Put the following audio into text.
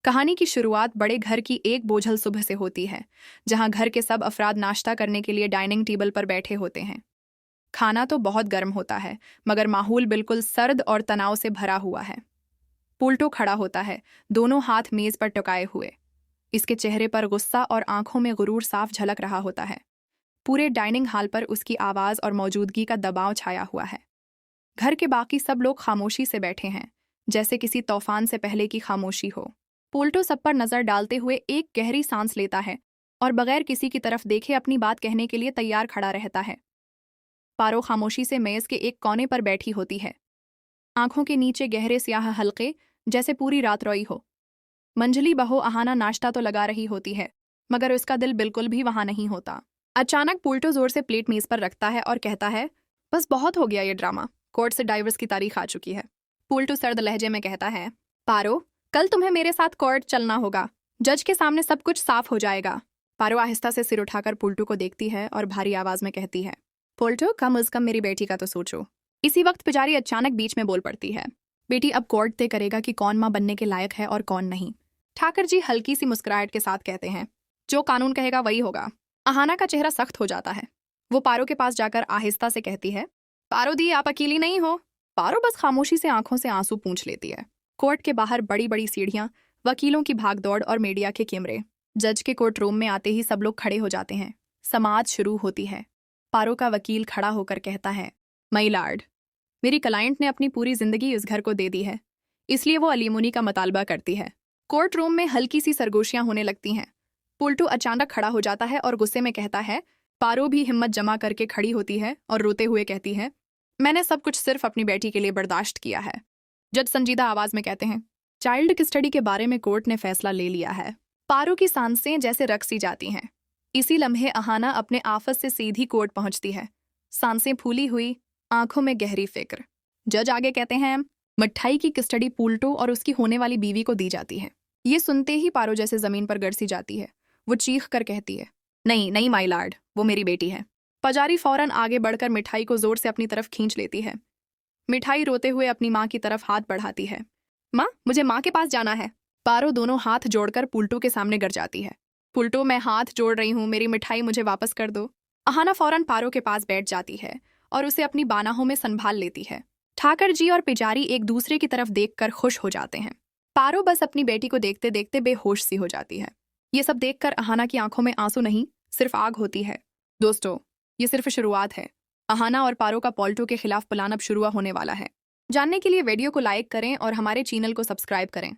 कहानी की शुरुआत बड़े घर की एक बोझल सुबह से होती है, जहां घर के सब अफराद नाश्ता करने के लिए डाइनिंग टेबल पर बैठे होते हैं। खाना तो बहुत गर्म होता है, मगर माहौल बिल्कुल सर्द और तनाव से भरा हुआ है। पुल्टो खड़ा होता है, दोनों हाथ मेज पर टिकाए हुए। इसके चेहरे पर गुस्सा और आंखों में गुरूर साफ झलक रहा होता है। पूरे डाइनिंग हॉल पर उसकी आवाज और मौजूदगी का दबाव छाया हुआ है। घर के बाकी सब लोग खामोशी से बैठे हैं, जैसे किसी तूफान से पहले की खामोशी हो। पोल्टो सब पर नजर डालते हुए एक गहरी सांस लेता है और बगैर किसी की तरफ देखे अपनी बात कहने के लिए तैयार खड़ा रहता है। पारो खामोशी से मेज के एक कोने पर बैठी होती है, आंखों के नीचे गहरे स्याह हल्के, जैसे पूरी रात रोई हो। मंजली बहू अहाना नाश्ता तो लगा रही होती है, मगर उसका दिल बिल्कुल भी वहां नहीं होता। अचानक पोल्टो जोर से प्लेट मेज पर रखता है और कहता है, बस बहुत हो गया ये ड्रामा। कोर्ट से डाइवर्स की तारीख आ चुकी है। पोल्टो सर्द लहजे में कहता है, पारो, कल तुम्हें मेरे साथ कोर्ट चलना होगा। जज के सामने सब कुछ साफ हो जाएगा। पारो आहिस्ता से सिर उठाकर पुल्टू को देखती है और भारी आवाज में कहती है, पुल्टू, कम अज कम मेरी बेटी का तो सोचो। इसी वक्त पुजारी अचानक बीच में बोल पड़ती है, बेटी, अब कोर्ट तय करेगा कि कौन मां बनने के लायक है और कौन नहीं। ठाकर जी हल्की सी मुस्कुराहट के साथ कहते हैं, जो कानून कहेगा वही होगा। अहाना का चेहरा सख्त हो जाता है। वो पारो के पास जाकर आहिस्ता से कहती है, पारो दी, आप अकेली नहीं हो। पारो बस खामोशी से आंखों से आंसू पूंछ लेती है। कोर्ट के बाहर बड़ी बड़ी सीढ़ियां, वकीलों की भागदौड़ और मीडिया के कैमरे। जज के कोर्ट रूम में आते ही सब लोग खड़े हो जाते हैं। समाज शुरू होती है। पारो का वकील खड़ा होकर कहता है, माय लॉर्ड, मेरी क्लाइंट ने अपनी पूरी जिंदगी इस घर को दे दी है, इसलिए वो अलीमोनी का मुतालबा करती है। कोर्ट रूम में हल्की सी सरगोशियां होने लगती हैं। पुल्टू अचानक खड़ा हो जाता है और गुस्से में कहता है। पारो भी हिम्मत जमा करके खड़ी होती है और रोते हुए कहती है, मैंने सब कुछ सिर्फ अपनी बेटी के लिए बर्दाश्त किया है। जज संजीदा आवाज में कहते हैं, चाइल्ड कस्टडी के बारे में कोर्ट ने फैसला ले लिया है। पारो की सांसें जैसे रक सी जाती हैं। इसी लम्हे अहाना अपने आफत से सीधी कोर्ट पहुंचती है, सांसें फूली हुई, आंखों में गहरी फिक्र। जज आगे कहते हैं, मिठाई की कस्टडी पुल्टो और उसकी होने वाली बीवी को दी जाती है। ये सुनते ही पारो जैसे जमीन पर गिर सी जाती है। वो चीख कर कहती है, नहीं नहीं माय लॉर्ड, वो मेरी बेटी है। पुजारी फौरन आगे बढ़कर मिठाई को जोर से अपनी तरफ खींच लेती है। मिठाई रोते हुए अपनी माँ की तरफ हाथ बढ़ाती है, माँ, मुझे माँ के पास जाना है। पारो दोनों हाथ जोड़कर पुल्टो के सामने गिर जाती है। पुल्टो, मैं हाथ जोड़ रही हूँ, मेरी मिठाई मुझे वापस कर दो। अहाना फौरन पारो के पास बैठ जाती है और उसे अपनी बानाहों में संभाल लेती है। ठाकर जी और पुजारी एक दूसरे की तरफ देखकर खुश हो जाते हैं। पारो बस अपनी बेटी को देखते देखते बेहोश सी हो जाती है। ये सब देखकर अहाना की आंखों में आंसू नहीं, सिर्फ आग होती है। दोस्तों, ये सिर्फ शुरुआत है। अहाना और पारो का पोल्टो के खिलाफ प्लान अब शुरू होने वाला है। जानने के लिए वीडियो को लाइक करें और हमारे चैनल को सब्सक्राइब करें।